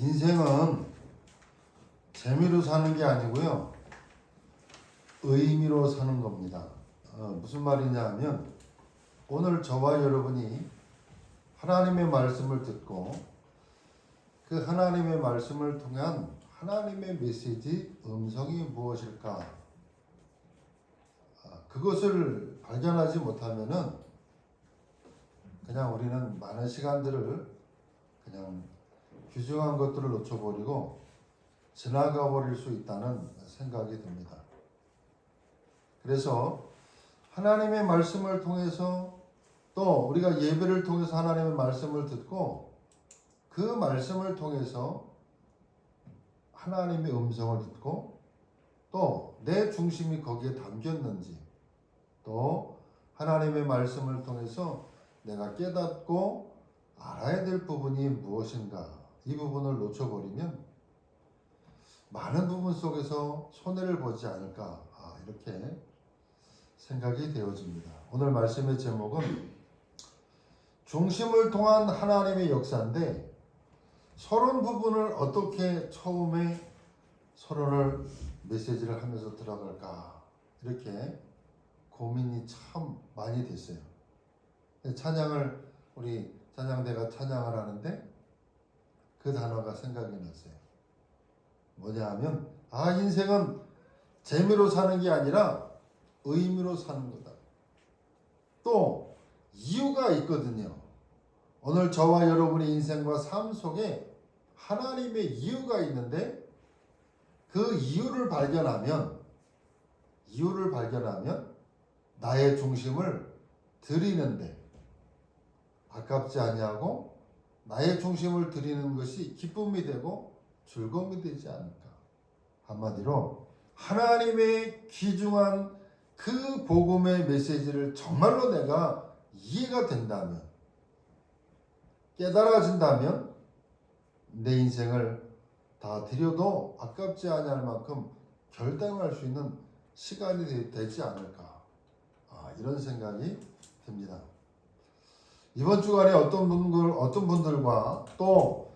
인생은 재미로 사는 게 아니고요, 의미로 사는 겁니다. 무슨 말이냐 하면, 오늘 저와 여러분이 하나님의 말씀을 듣고 그 하나님의 말씀을 통한 하나님의 메시지, 음성이 무엇일까? 그것을 발견하지 못하면은 그냥 우리는 많은 시간들을 그냥 귀중한 것들을 놓쳐버리고 지나가 버릴 수 있다는 생각이 듭니다. 그래서 하나님의 말씀을 통해서, 또 우리가 예배를 통해서 하나님의 말씀을 듣고 그 말씀을 통해서 하나님의 음성을 듣고, 또 내 중심이 거기에 담겼는지, 또 하나님의 말씀을 통해서 내가 깨닫고 알아야 될 부분이 무엇인가, 이 부분을 놓쳐버리면 많은 부분 속에서 손해를 보지 않을까, 이렇게 생각이 되어집니다. 오늘 말씀의 제목은 중심을 통한 하나님의 역사인데, 서론 부분을 어떻게 처음에 서론을 메시지를 하면서 들어갈까, 이렇게 고민이 참 많이 됐어요. 찬양을, 우리 찬양대가 찬양을 하는데 그 단어가 생각이 났어요. 뭐냐 하면, 인생은 재미로 사는 게 아니라 의미로 사는 거다. 또 이유가 있거든요. 오늘 저와 여러분의 인생과 삶 속에 하나님의 이유가 있는데, 그 이유를 발견하면 나의 중심을 드리는데 아깝지 아니하고 나의 중심을 드리는 것이 기쁨이 되고 즐거움이 되지 않을까. 한마디로 하나님의 귀중한 그 복음의 메시지를 정말로 내가 이해가 된다면, 깨달아진다면 내 인생을 다 드려도 아깝지 않을 만큼 결단할 수 있는 시간이 되지 않을까, 이런 생각이 듭니다. 이번 주간에 어떤 분들과 또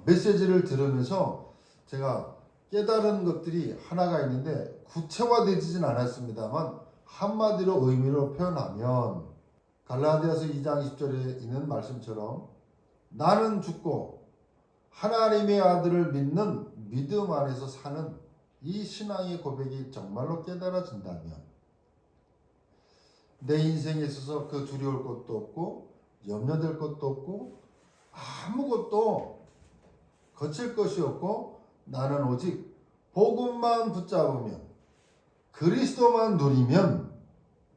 메시지를 들으면서 제가 깨달은 것들이 하나가 있는데, 구체화되지는 않았습니다만 한마디로 의미로 표현하면, 갈라디아서 2장 20절에 있는 말씀처럼 나는 죽고 하나님의 아들을 믿는 믿음 안에서 사는 이 신앙의 고백이 정말로 깨달아진다면, 내 인생에 있어서 그 두려울 것도 없고 염려될 것도 없고 아무것도 거칠 것이 없고, 나는 오직 복음만 붙잡으면, 그리스도만 누리면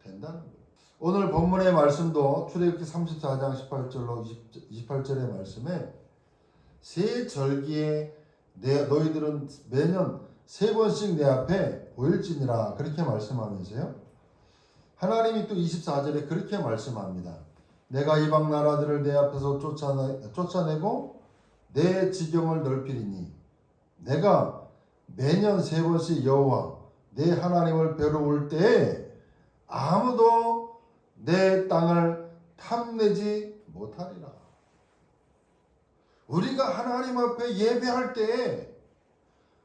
된다는 거예요. 오늘 본문의 말씀도 출애굽기 34장 18절로 28절의 말씀에, 새 절기에 너희들은 매년 3번씩 내 앞에 보일지니라, 그렇게 말씀하면서요, 하나님이 또 24절에 그렇게 말씀합니다. 내가 이방 나라들을 내 앞에서 쫓아내고 내 지경을 넓히리니, 내가 매년 3번씩 여호와 내 하나님을 뵈러 올 때에 아무도 내 땅을 탐내지 못하리라. 우리가 하나님 앞에 예배할 때에,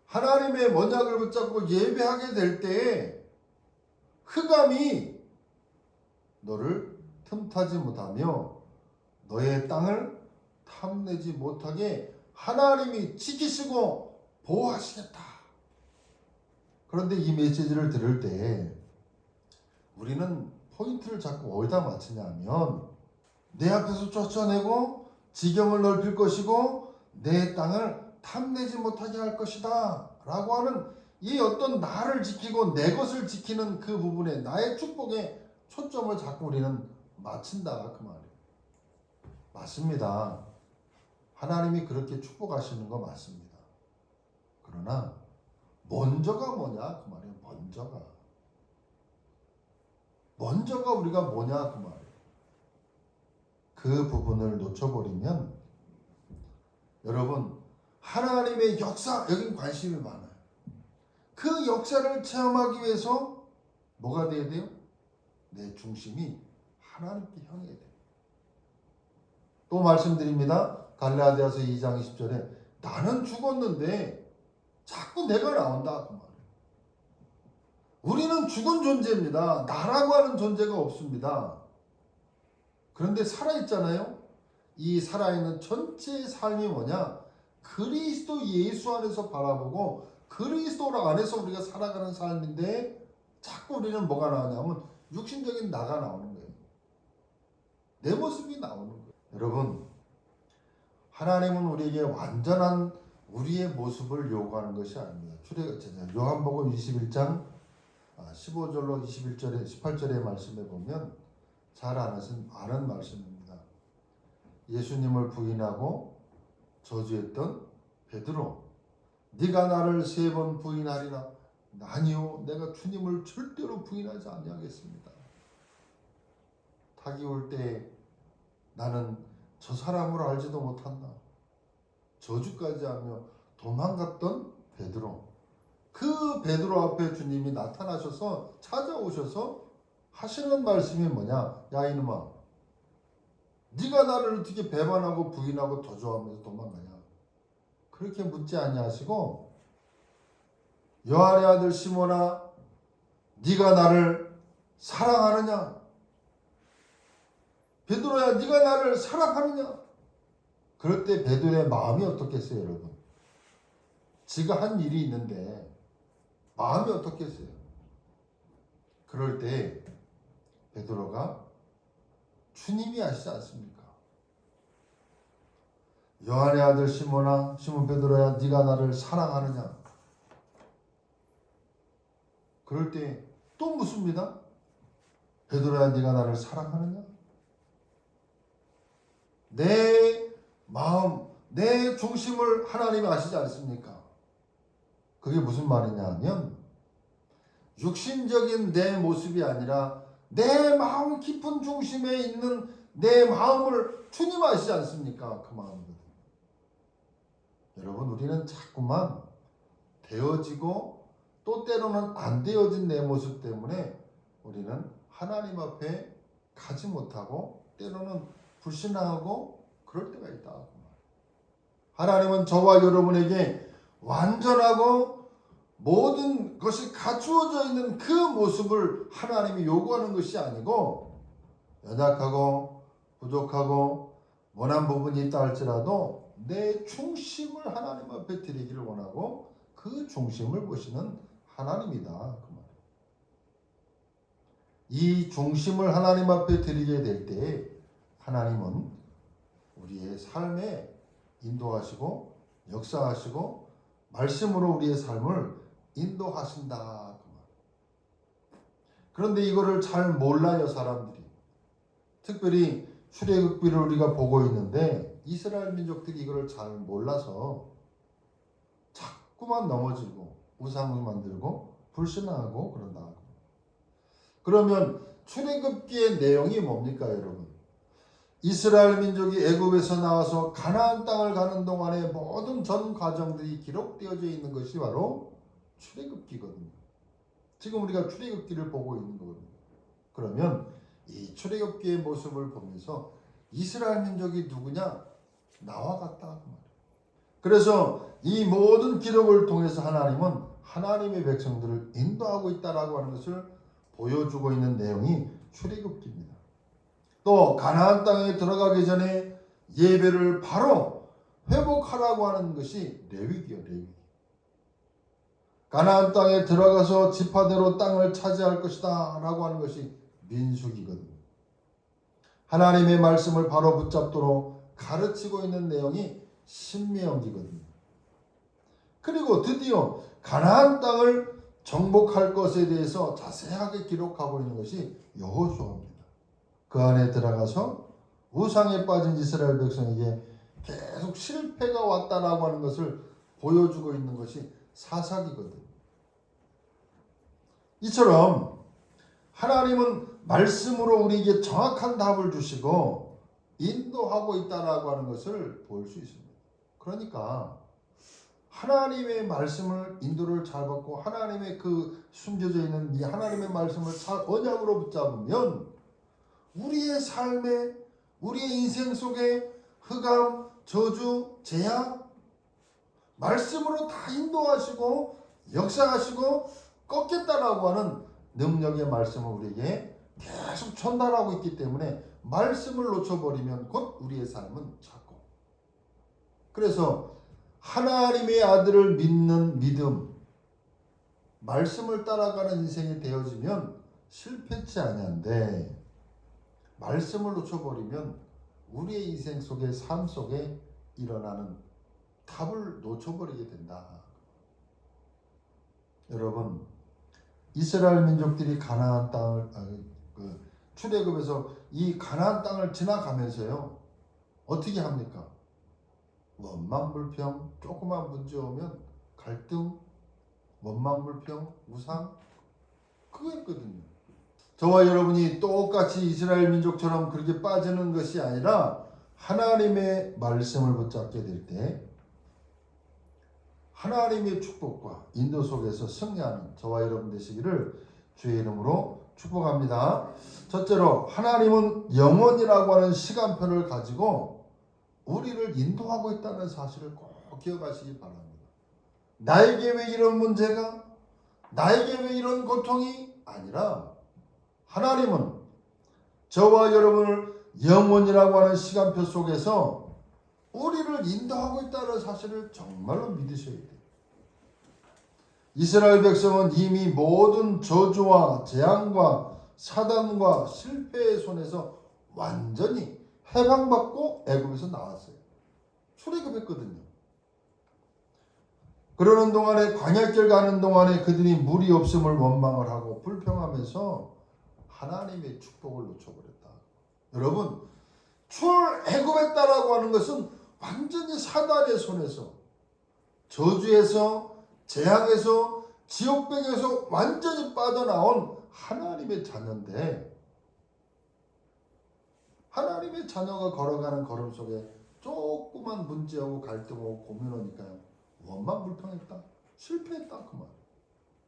하나님의 언약을 붙잡고 예배하게 될 때에 흑암이 너를 틈타지 못하며 너의 땅을 탐내지 못하게 하나님이 지키시고 보호하시겠다. 그런데 이 메시지를 들을 때 우리는 포인트를 자꾸 어디다 맞추냐면, 내 앞에서 쫓아내고 지경을 넓힐 것이고 내 땅을 탐내지 못하게 할 것이다 라고 하는 이 어떤 나를 지키고 내 것을 지키는 그 부분에, 나의 축복에 초점을 자꾸 우리는 맞춘다, 그 말이에요. 맞습니다. 하나님이 그렇게 축복하시는 거 맞습니다. 그러나 먼저가 뭐냐, 그 말이에요. 먼저가 우리가 뭐냐, 그 말이에요. 그 부분을 놓쳐버리면 여러분, 하나님의 역사, 여긴 관심이 많아요. 그 역사를 체험하기 위해서 뭐가 돼야 돼요? 내 중심이 하나님께 향해야 돼요. 또 말씀드립니다. 갈라디아서 2장 20절에 나는 죽었는데 자꾸 내가 나온다 그 말이에요. 우리는 죽은 존재입니다. 나라고 하는 존재가 없습니다. 그런데 살아있잖아요. 이 살아있는 전체의 삶이 뭐냐? 그리스도 예수 안에서 바라보고 그리스도 안에서 우리가 살아가는 삶인데 자꾸 우리는 뭐가 나오냐면 육신적인 나가 나오는 거예요. 내 모습이 나오는 거예요. 여러분, 하나님은 우리에게 완전한 우리의 모습을 요구하는 것이 아닙니다. 요한복음 21장 15절로 21절에 18절의 말씀에 보면 잘 아는 말씀입니다. 예수님을 부인하고 저주했던 베드로, 네가 나를 3번 부인하리라. 아니요, 내가 주님을 절대로 부인하지 아니하겠습니다. 닭이 올 때 나는 저 사람을 알지도 못한다. 저주까지 하며 도망갔던 베드로. 그 베드로 앞에 주님이 나타나셔서 찾아오셔서 하시는 말씀이 뭐냐? 야 이놈아, 네가 나를 어떻게 배반하고 부인하고 도주하면서 도망가냐? 그렇게 묻지 아니하시고 요한의 아들 시몬아, 네가 나를 사랑하느냐? 베드로야, 네가 나를 사랑하느냐? 그럴 때 베드로의 마음이 어떻겠어요, 여러분? 지가 한 일이 있는데 마음이 어떻겠어요? 그럴 때 베드로가 주님이 아시지 않습니까? 요한의 아들 시몬아, 시몬 베드로야, 네가 나를 사랑하느냐? 그럴 때 또 묻습니다. 베드로야, 네가 나를 사랑하느냐? 내 마음, 내 중심을 하나님이 아시지 않습니까? 그게 무슨 말이냐 하면 육신적인 내 모습이 아니라 내 마음 깊은 중심에 있는 내 마음을 주님 아시지 않습니까? 그 마음이거든요. 여러분, 우리는 자꾸만 되어지고 또 때로는 안 되어진 내 모습 때문에 우리는 하나님 앞에 가지 못하고 때로는 불신하고 그럴 때가 있다. 하나님은 저와 여러분에게 완전하고 모든 것이 갖추어져 있는 그 모습을 하나님이 요구하는 것이 아니고 연약하고 부족하고 원한 부분이 있다 할지라도 내 중심을 하나님 앞에 드리기를 원하고 그 중심을 보시는 하나님이다. 그 말이에요. 이 중심을 하나님 앞에 드리게 될 때 하나님은 우리의 삶에 인도하시고 역사하시고 말씀으로 우리의 삶을 인도하신다. 그 말이에요. 그런데 이거를 잘 몰라요, 사람들이. 특별히 출애굽기를 우리가 보고 있는데 이스라엘 민족들이 이거를 잘 몰라서 자꾸만 넘어지고 우상을 만들고 불신하고 그런다. 그러면 출애굽기의 내용이 뭡니까, 여러분? 이스라엘 민족이 애굽에서 나와서 가나안 땅을 가는 동안의 모든 전 과정들이 기록되어져 있는 것이 바로 출애굽기거든요. 지금 우리가 출애굽기를 보고 있는 거거든요. 그러면 이 출애굽기의 모습을 보면서 이스라엘 민족이 누구냐? 나와 같다. 그래서 이 모든 기록을 통해서 하나님은 하나님의 백성들을 인도하고 있다라고 하는 것을 보여주고 있는 내용이 출애굽기입니다. 또 가나안 땅에 들어가기 전에 예배를 바로 회복하라고 하는 것이 레위기요, 레위기. 가나안 땅에 들어가서 지파대로 땅을 차지할 것이다 라고 하는 것이 민수기거든요. 하나님의 말씀을 바로 붙잡도록 가르치고 있는 내용이 신명기거든요. 그리고 드디어 가나안 땅을 정복할 것에 대해서 자세하게 기록하고 있는 것이 여호수아입니다. 그 안에 들어가서 우상에 빠진 이스라엘 백성에게 계속 실패가 왔다라고 하는 것을 보여주고 있는 것이 사사기거든요. 이처럼 하나님은 말씀으로 우리에게 정확한 답을 주시고 인도하고 있다라고 하는 것을 볼 수 있습니다. 그러니까 하나님의 말씀을 인도를 잘 받고 하나님의 그 숨겨져 있는 이 하나님의 말씀을 언약으로 붙잡으면 우리의 삶에 우리의 인생 속에 흑암, 저주, 재앙 말씀으로 다 인도하시고 역사하시고 꺾겠다라고 하는 능력의 말씀을 우리에게 계속 전달하고 있기 때문에 말씀을 놓쳐버리면 곧 우리의 삶은 작고, 그래서 하나님의 아들을 믿는 믿음, 말씀을 따라가는 인생이 되어지면 실패치 아니한데, 말씀을 놓쳐버리면 우리의 인생 속에 삶 속에 일어나는 답을 놓쳐버리게 된다. 여러분, 이스라엘 민족들이 가나안 땅을 출애굽에서 이 가나안 땅을 지나가면서요, 어떻게 합니까? 원망불평, 조그만 문제 오면 갈등, 원망불평, 우상, 그거였거든요. 저와 여러분이 똑같이 이스라엘 민족처럼 그렇게 빠지는 것이 아니라 하나님의 말씀을 붙잡게 될 때 하나님의 축복과 인도 속에서 승리하는 저와 여러분 되시기를 주의 이름으로 축복합니다. 첫째로, 하나님은 영원이라고 하는 시간표를 가지고 우리를 인도하고 있다는 사실을 꼭 기억하시기 바랍니다. 나에게 왜 이런 문제가, 나에게 왜 이런 고통이 아니라 하나님은 저와 여러분을 영원이라고 하는 시간표 속에서 우리를 인도하고 있다는 사실을 정말로 믿으셔야 돼요. 이스라엘 백성은 이미 모든 저주와 재앙과 사단과 실패의 손에서 완전히 해방받고 애굽에서 나왔어요. 출애굽했거든요. 그러는 동안에, 광야길 가는 동안에 그들이 물이 없음을 원망을 하고 불평하면서 하나님의 축복을 놓쳐버렸다. 여러분, 출애굽했다라고 하는 것은 완전히 사단의 손에서, 저주에서, 재앙에서, 지옥백에서 완전히 빠져나온 하나님의 자녀인데, 하나님의 자녀가 걸어가는 걸음 속에 조그만 문제하고 갈등하고 고민하니까요, 원망불평했다, 실패했다, 그 말.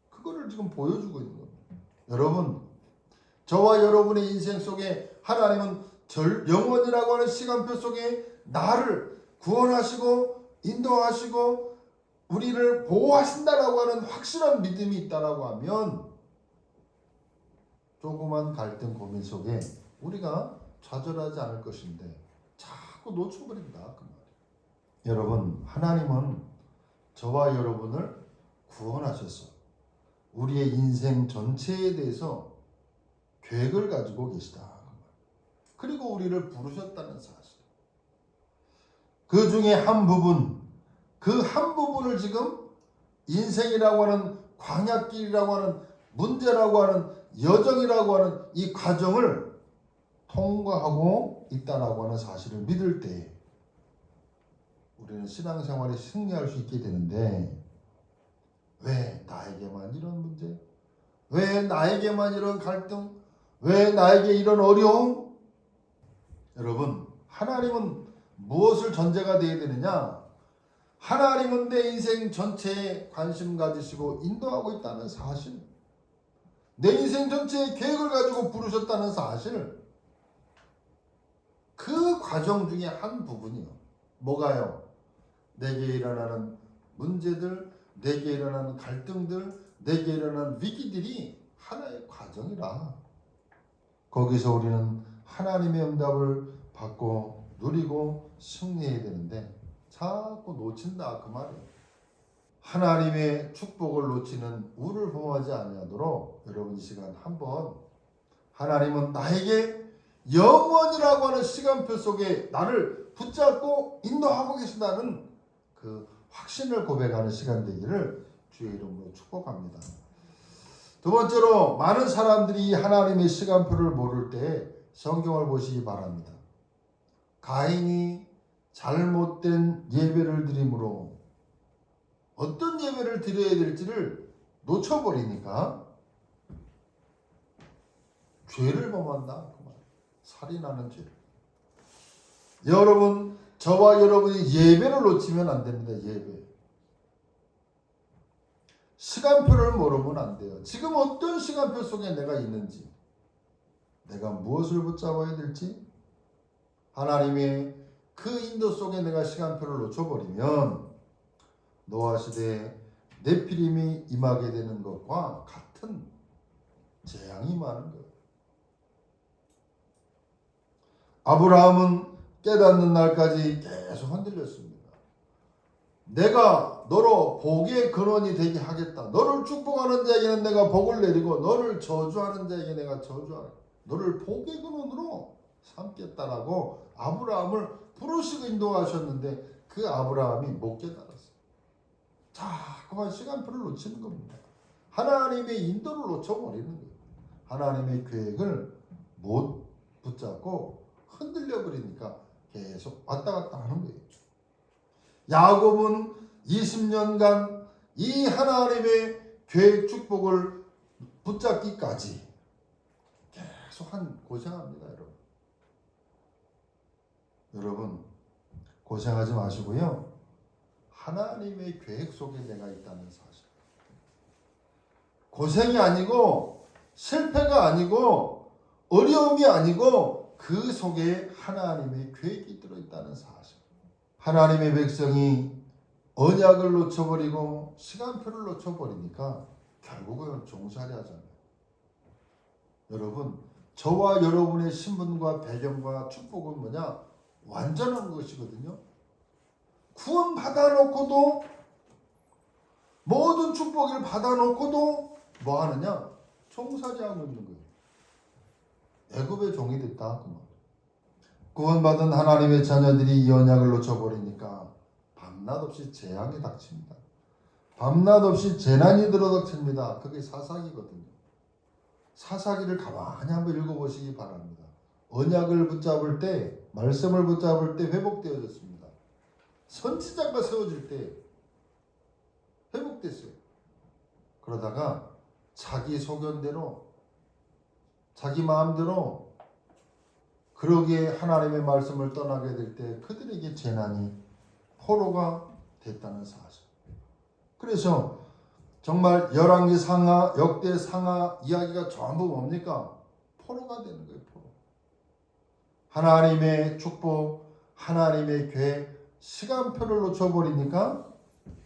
그거를 지금 보여주고 있는 겁니다. 여러분, 저와 여러분의 인생 속에 하나님은 영원이라고 하는 시간표 속에 나를 구원하시고 인도하시고 우리를 보호하신다라고 하는 확실한 믿음이 있다라고 하면 조그만 갈등 고민 속에 우리가 좌절하지 않을 것인데 자꾸 놓쳐버린다, 그 말이에요. 여러분, 하나님은 저와 여러분을 구원하셔서 우리의 인생 전체에 대해서 계획을 가지고 계시다. 그리고 우리를 부르셨다는 사실. 그 중에 한 부분, 그 한 부분을 지금 인생이라고 하는 광야길이라고 하는 문제라고 하는 여정이라고 하는 이 과정을 통과하고 있다라고 하는 사실을 믿을 때 우리는 신앙생활에 승리할 수 있게 되는데, 왜 나에게만 이런 문제? 왜 나에게만 이런 갈등? 왜 나에게 이런 어려움? 여러분, 하나님은 무엇을 전제가 되어야 되느냐? 하나님은 내 인생 전체에 관심 가지시고 인도하고 있다는 사실, 내 인생 전체의 계획을 가지고 부르셨다는 사실, 그 과정 중에 한 부분이요. 뭐가요? 내게 일어나는 문제들, 내게 일어나는 갈등들, 내게 일어나는 위기들이 하나의 과정이라. 거기서 우리는 하나님의 응답을 받고 누리고 승리해야 되는데 자꾸 놓친다, 그 말이에요. 하나님의 축복을 놓치는 우를 범하지 아니하도록 여러분 이 시간 한번, 하나님은 나에게 영원이라고 하는 시간표 속에 나를 붙잡고 인도하고 계신다는 그 확신을 고백하는 시간 되기를 주의 이름으로 축복합니다. 두 번째로, 많은 사람들이 하나님의 시간표를 모를 때 성경을 보시기 바랍니다. 가인이 잘못된 예배를 드림으로 어떤 예배를 드려야 될지를 놓쳐버리니까 죄를 범한다, 그 말. 살인하는 죄를. 여러분, 저와 여러분이 예배를 놓치면 안 됩니다. 예배. 시간표를 모르면 안 돼요. 지금 어떤 시간표 속에 내가 있는지, 내가 무엇을 붙잡아야 될지, 하나님의 그 인도 속에 내가 시간표를 놓쳐버리면 노아 시대에 네피림이 임하게 되는 것과 같은 재앙이 많은 거예요. 아브라함은 깨닫는 날까지 계속 흔들렸습니다. 내가 너로 복의 근원이 되게 하겠다. 너를 축복하는 자에게는 내가 복을 내리고 너를 저주하는 자에게 내가 저주하겠다. 너를 복의 근원으로 삼겠다라고 아브라함을 부르시고 인도하셨는데 그 아브라함이 못 깨달았어요. 자꾸만 시간표를 놓치는 겁니다. 하나님의 인도를 놓쳐버리는 거예요. 하나님의 계획을 못 붙잡고 흔들려 버리니까 계속 왔다 갔다 하는 거예요. 야곱은 20년간 이 하나님의 계획 축복을 붙잡기까지 계속 고생합니다, 여러분. 여러분 고생하지 마시고요. 하나님의 계획 속에 내가 있다는 사실. 고생이 아니고 실패가 아니고 어려움이 아니고 그 속에 하나님의 계획이 들어있다는 사실. 하나님의 백성이 언약을 놓쳐버리고 시간표를 놓쳐버리니까 결국은 종살이 하잖아요. 여러분, 저와 여러분의 신분과 배경과 축복은 뭐냐? 완전한 것이거든요. 구원 받아놓고도 모든 축복을 받아놓고도 뭐 하느냐? 종살이하고 있는 거예요. 애굽의 종이 됐다. 구원받은 하나님의 자녀들이 이 언약을 놓쳐버리니까 밤낮 없이 재앙이 닥칩니다. 밤낮 없이 재난이 들어닥칩니다. 그게 사사기거든요. 사사기를 가만히 한번 읽어보시기 바랍니다. 언약을 붙잡을 때, 말씀을 붙잡을 때 회복되어졌습니다. 선지자가 세워질 때 회복됐어요. 그러다가 자기 소견대로, 자기 마음대로 그러기에 하나님의 말씀을 떠나게 될 때 그들에게 재난이 포로가 됐다는 사실. 그래서 정말 열왕기 상하, 역대 상하 이야기가 전부 뭡니까? 포로가 되는 거예요. 포로. 하나님의 축복, 하나님의 계획, 시간표를 놓쳐버리니까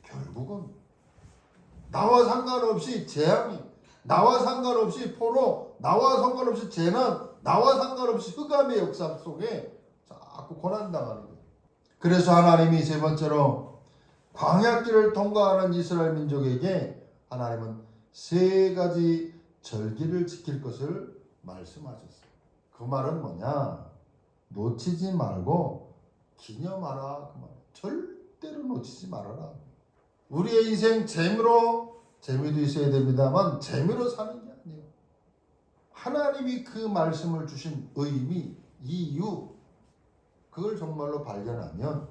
결국은 나와 상관없이 재앙이, 나와 상관없이 포로, 나와 상관없이 재난, 나와 상관없이 흑암의 역사 속에 자꾸 고난당하는 거예요. 그래서 하나님이 세 번째로 광야길을 통과하는 이스라엘 민족에게 하나님은 세 가지 절기를 지킬 것을 말씀하셨어요. 그 말은 뭐냐? 놓치지 말고 기념하라. 그 말. 절대로 놓치지 말아라. 우리의 인생 재미도 있어야 됩니다만 재미로 사는 게 아니에요. 하나님이 그 말씀을 주신 의미, 이유, 그걸 정말로 발견하면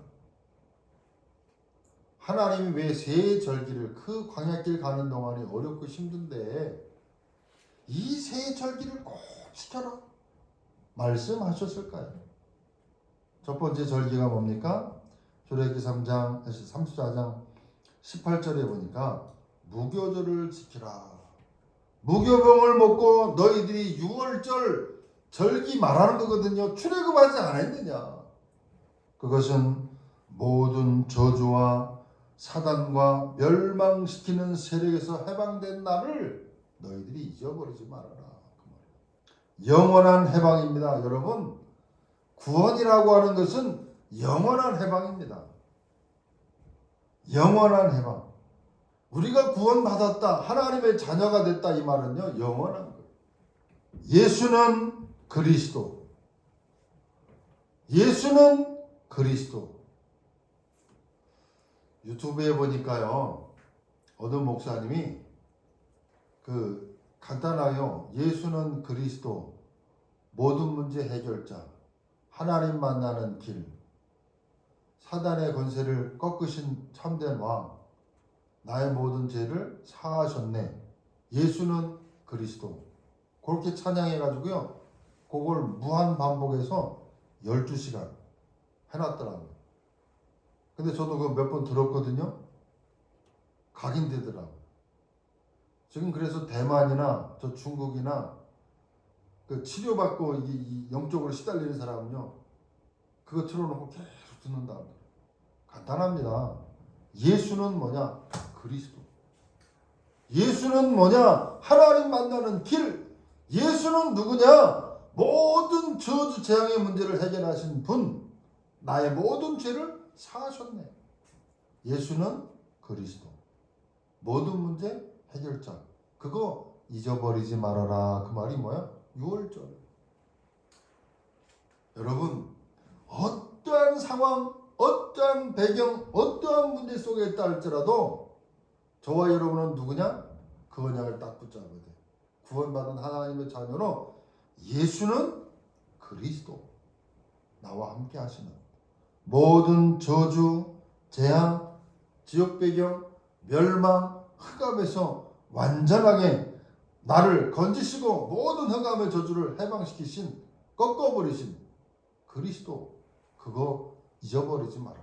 하나님이 왜 세 절기를 그 광야길 가는 동안이 어렵고 힘든데 이 세 절기를 꼭 지켜라 말씀하셨을까요? 첫 번째 절기가 뭡니까? 출애굽기 3장 34장 18절에 보니까 무교절을 지키라. 무교병을 먹고 너희들이 6월절 절기 말하는 거거든요. 출애굽하지 않았느냐. 그것은 모든 저주와 사단과 멸망시키는 세력에서 해방된 날을 너희들이 잊어버리지 말아라. 영원한 해방입니다. 여러분, 구원이라고 하는 것은 영원한 해방입니다. 영원한 해방. 우리가 구원받았다, 하나님의 자녀가 됐다, 이 말은요, 영원한 거예요. 예수는 그리스도. 예수는 그리스도. 유튜브에 보니까요, 어느 목사님이 간단하요, 예수는 그리스도, 모든 문제 해결자, 하나님 만나는 길, 사단의 권세를 꺾으신 참된 왕, 나의 모든 죄를 사하셨네. 예수는 그리스도. 그렇게 찬양해가지고요, 그걸 무한 반복해서 12시간 해놨더라고요. 근데 저도 그거 몇 번 들었거든요. 각인되더라고요. 지금 그래서 대만이나 저 중국이나 그 치료받고 이 영적으로 시달리는 사람은요, 그거 틀어놓고 계속 듣는다. 간단합니다. 예수는 뭐냐? 그리스도. 예수는 뭐냐? 하나님 만나는 길. 예수는 누구냐? 모든 저주 재앙의 문제를 해결하신 분. 나의 모든 죄를 사하셨네. 예수는 그리스도. 모든 문제 해결자. 그거 잊어버리지 말아라. 그 말이 뭐야? 6월절. 여러분, 어떠한 상황, 어떠한 배경, 어떠한 문제 속에 있다 할지라도 저와 여러분은 누구냐? 그 언약을 딱 붙잡아야 돼. 구원받은 하나님의 자녀로 예수는 그리스도. 나와 함께 하시는 모든 저주, 재앙, 지옥 배경, 멸망, 흑암에서 완전하게 나를 건지시고 모든 흑암의 저주를 해방시키신, 꺾어버리신 그리스도. 그거 잊어버리지 말아라.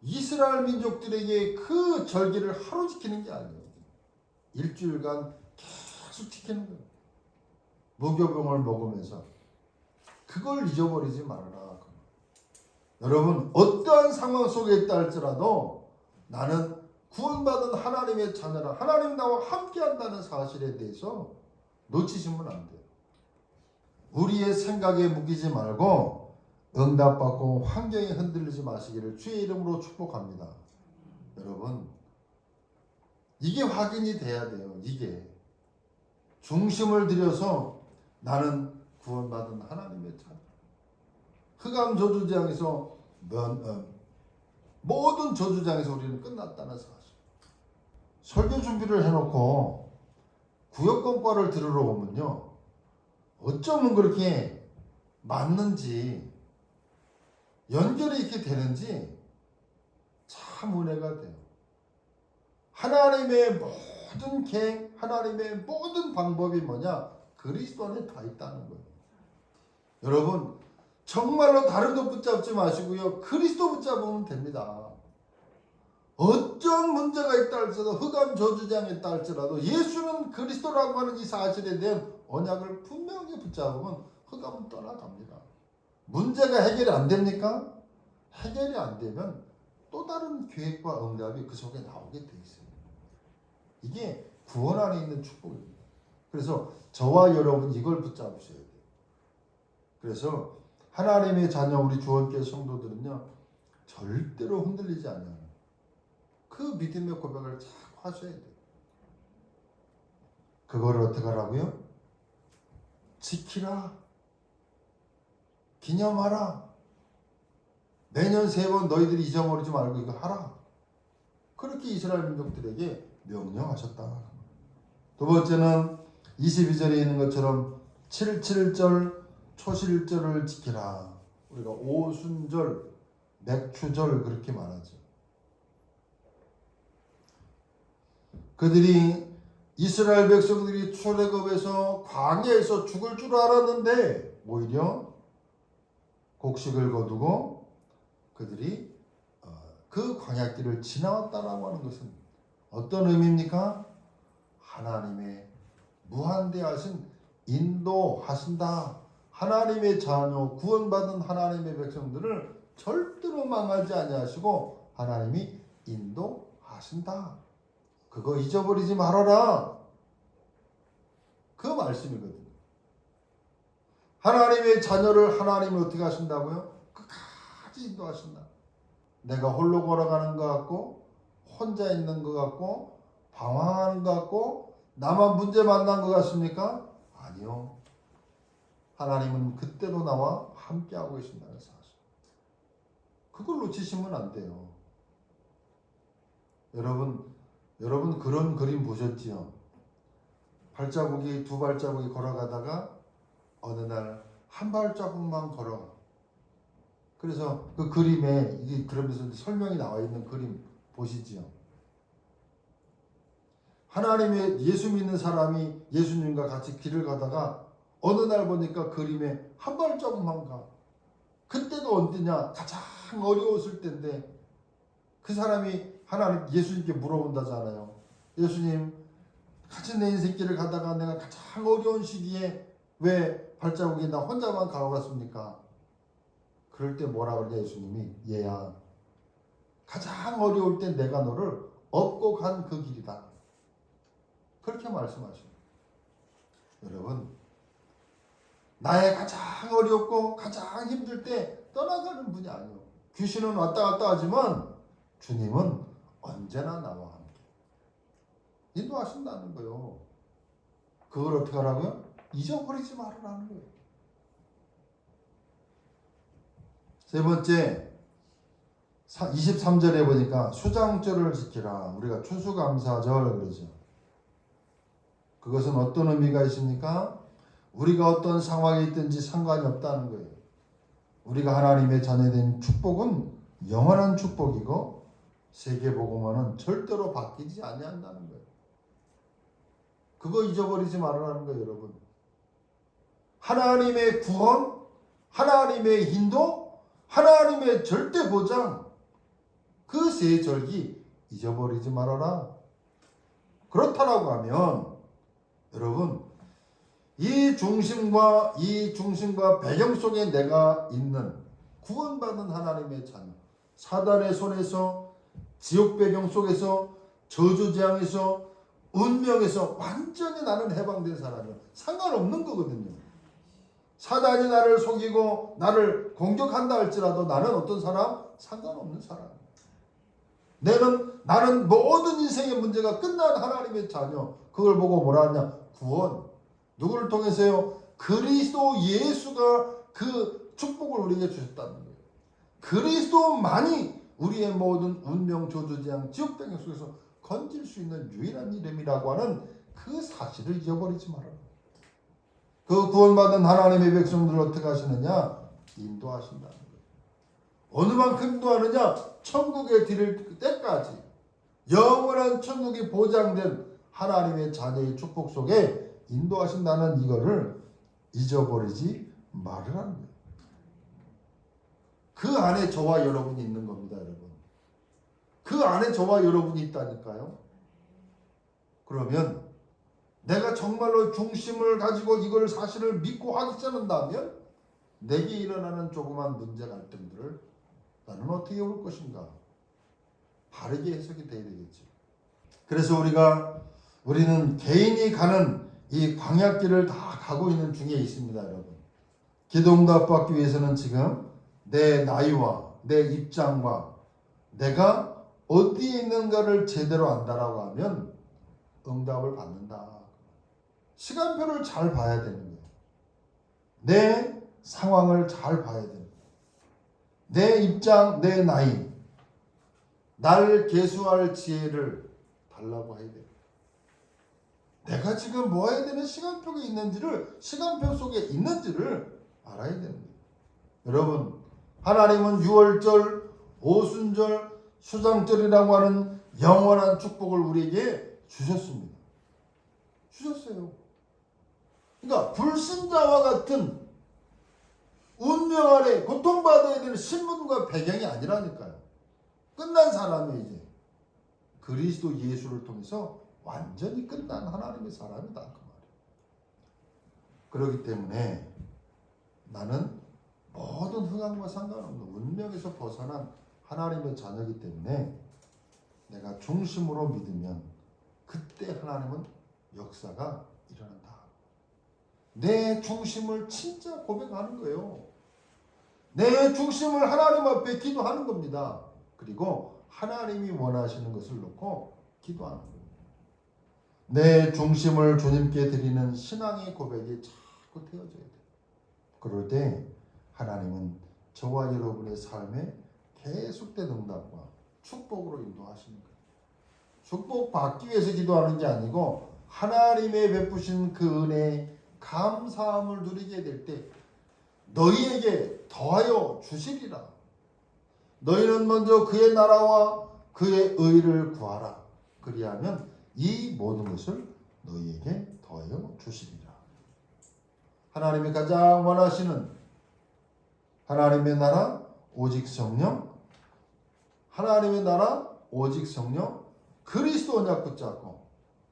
이스라엘 민족들에게 그 절기를 하루 지키는 게 아니에요. 일주일간 계속 지키는 거예요. 무교병을 먹으면서. 그걸 잊어버리지 말아라. 여러분, 어떠한 상황 속에 있다 할지라도 나는 구원받은 하나님의 자녀라, 하나님 나와 함께한다는 사실에 대해서 놓치시면 안 돼요. 우리의 생각에 묶이지 말고 응답받고 환경에 흔들리지 마시기를 주의 이름으로 축복합니다. 여러분, 이게 확인이 돼야 돼요. 이게 중심을 들여서 나는 구원받은 하나님의 자녀. 흑암 저주장에서 모든 저주장에서 우리는 끝났다는 사실. 설교 준비를 해놓고 구역권과를 들으러 오면요, 어쩌면 그렇게 맞는지, 연결이 이렇게 되는지 참 은혜가 돼요. 하나님의 모든 계획, 하나님의 모든 방법이 뭐냐? 그리스도 안에 다 있다는 거예요. 여러분, 정말로 다른 것 붙잡지 마시고요, 그리스도 붙잡으면 됩니다. 어떤 문제가 있다 할지라도, 흑암 저주장에 있다 할지라도 예수는 그리스도라고 하는 이 사실에 대한 언약을 분명히 붙잡으면 흑암은 떠나갑니다. 문제가 해결이 안 됩니까? 해결이 안 되면 또 다른 계획과 응답이 그 속에 나오게 돼 있어요. 이게 구원 안에 있는 축복입니다. 그래서 저와 여러분 이걸 붙잡으셔야 돼요. 그래서 하나님의 자녀 우리 주원교회 성도들은요, 절대로 흔들리지 않아요. 그 믿음의 고백을 자꾸 하셔야 돼요. 그거를 어떻게 하라고요? 지키라. 기념하라. 매년 3번 너희들이 잊어버리지 말고 이거 하라. 그렇게 이스라엘 민족들에게 명령하셨다. 두 번째는 22절에 있는 것처럼 77절 초실절을 지키라. 우리가 오순절, 맥추절 그렇게 말하죠. 그들이 이스라엘 백성들이 출애굽에서 광야에서 죽을 줄 알았는데 오히려 곡식을 거두고 그들이 그 광야길을 지나왔다라고 하는 것은 어떤 의미입니까? 하나님의 무한대하신 인도하신다. 하나님의 자녀, 구원받은 하나님의 백성들을 절대로 망하지 아니하시고 하나님이 인도하신다. 그거 잊어버리지 말아라. 그 말씀이거든요. 하나님의 자녀를 하나님이 어떻게 하신다고요? 끝까지 인도하신다. 내가 홀로 걸어가는 것 같고, 혼자 있는 것 같고, 방황하는 것 같고, 나만 문제 만난 것 같습니까? 아니요. 하나님은 그때도 나와 함께하고 계신다는 사실. 그걸 놓치시면 안 돼요. 여러분 그런 그림 보셨지요? 발자국이 두 발자국이 걸어가다가 어느 날 한 발자국만 걸어가. 그래서 그 그림에 이게 그러면서 설명이 나와 있는 그림 보시지요? 하나님의 예수 믿는 사람이 예수님과 같이 길을 가다가 어느 날 보니까 그림에 한 발자국만 가. 그때도 언제냐? 가장 어려웠을 때인데 그 사람이 하나님 예수님께 물어본다잖아요. 예수님, 같이 내 인생길을 가다가 내가 가장 어려운 시기에 왜 발자국이 나 혼자만 가고 갔습니까? 그럴 때 뭐라 그러냐? 예수님이, 얘야, 가장 어려울 때 내가 너를 업고 간 그 길이다. 그렇게 말씀하십니다. 여러분, 나의 가장 어렵고 가장 힘들 때 떠나가는 분이 아니요. 귀신은 왔다 갔다 하지만 주님은 언제나 나와 함께 인도하신다는 거예요. 그걸 어떻게 하라고요? 잊어버리지 말으라는 거예요. 세 번째, 23절에 보니까 수장절을 지키라. 우리가 추수감사절 그러죠. 그것은 어떤 의미가 있습니까? 우리가 어떤 상황에 있든지 상관이 없다는 거예요. 우리가 하나님의 자녀된 축복은 영원한 축복이고 세계복음화는 절대로 바뀌지 아니한다는 거예요. 그거 잊어버리지 말으라는 거예요, 여러분. 하나님의 구원, 하나님의 인도, 하나님의 절대 보장, 그 세 절기 잊어버리지 말아라. 그렇다라고 하면 여러분, 이 중심과 배경 속에 내가 있는 구원받은 하나님의 자녀, 사단의 손에서, 지옥 배경 속에서, 저주재앙에서, 운명에서 완전히 나는 해방된 사람이야. 상관없는 거거든요. 사단이 나를 속이고 나를 공격한다 할지라도 나는 어떤 사람? 상관없는 사람. 나는 모든 인생의 문제가 끝난 하나님의 자녀. 그걸 보고 뭐라 하냐? 구원. 누구를 통해서요? 그리스도 예수가 그 축복을 우리에게 주셨다는 거예요. 그리스도만이 우리의 모든 운명, 저주재앙, 지옥병 속에서 건질 수 있는 유일한 이름이라고 하는 그 사실을 잊어버리지 말아요. 그 구원받은 하나님의 백성들을 어떻게 하시느냐? 인도하신다는 거예요. 어느 만큼 인도하느냐? 천국에 들일 때까지 영원한 천국이 보장된 하나님의 자녀의 축복 속에 인도하신다는 이거를 잊어버리지 말으라는 거예요. 그 안에 저와 여러분이 있는 겁니다, 여러분. 그 안에 저와 여러분이 있다니까요. 그러면 내가 정말로 중심을 가지고 이걸 사실을 믿고 하기 시작한다면 내게 일어나는 조그만 문제 갈등들을 나는 어떻게 올 것인가? 바르게 해석이 돼야 되겠죠. 그래서 우리는 개인이 가는 이 광야길을 다 가고 있는 중에 있습니다, 여러분. 기도응답 받기 위해서는 지금 내 나이와 내 입장과 내가 어디에 있는가를 제대로 안다라고 하면 응답을 받는다. 시간표를 잘 봐야 되는 거예요. 내 상황을 잘 봐야 되는 거예요. 내 입장, 내 나이, 날 계수할 지혜를 달라고 해야 돼요. 내가 지금 뭐 해야 되는 시간표가 있는지를, 시간표 속에 있는지를 알아야 되는 거예요. 여러분, 하나님은 유월절, 오순절, 수장절이라고 하는 영원한 축복을 우리에게 주셨습니다. 주셨어요. 그러니까 불신자와 같은 운명 아래 고통받아야 되는 신분과 배경이 아니라니까요. 끝난 사람이 이제 그리스도 예수를 통해서 완전히 끝난 하나님의 사람이다. 그 말이에요. 그렇기 때문에 나는 모든 흥황과 상관없는 운명에서 벗어난 하나님의 자녀이기 때문에 내가 중심으로 믿으면 그때 하나님은 역사가 일어난다. 내 중심을 진짜 고백하는 거예요. 내 중심을 하나님 앞에 기도하는 겁니다. 그리고 하나님이 원하시는 것을 놓고 기도하는 겁니다. 내 중심을 주님께 드리는 신앙의 고백이 자꾸 되어져야 돼요. 그럴 때 하나님은 저와 여러분의 삶에 계속된 응답과 축복으로 인도하시는 거예요. 축복 받기 위해서 기도하는 게 아니고 하나님의 베푸신 그 은혜에 감사함을 누리게 될 때 너희에게 더하여 주시리라. 너희는 먼저 그의 나라와 그의 의를 구하라. 그리하면 이 모든 것을 너희에게 더하여 주시리라. 하나님이 가장 원하시는 하나님의 나라 오직 성령, 하나님의 나라 오직 성령, 그리스도 언약 붙잡고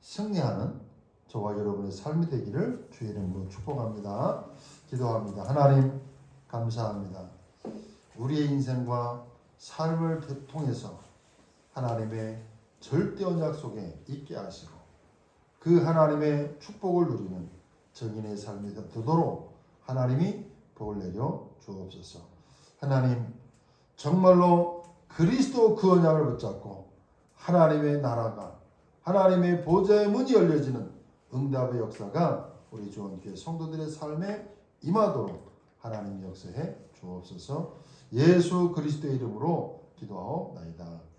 승리하는 저와 여러분의 삶이 되기를 주의 이름으로 축복합니다. 기도합니다. 하나님 감사합니다. 우리의 인생과 삶을 통해서 하나님의 절대 언약 속에 있게 하시고 그 하나님의 축복을 누리는 정인의 삶이 되도록 하나님이 복을 내려 주옵소서. 하나님 정말로 그리스도 그 언약을 붙잡고 하나님의 나라가 하나님의 보좌의 문이 열려지는 응답의 역사가 우리 주원교회 성도들의 삶에 임하도록 하나님 역사해 주옵소서. 예수 그리스도의 이름으로 기도하옵나이다.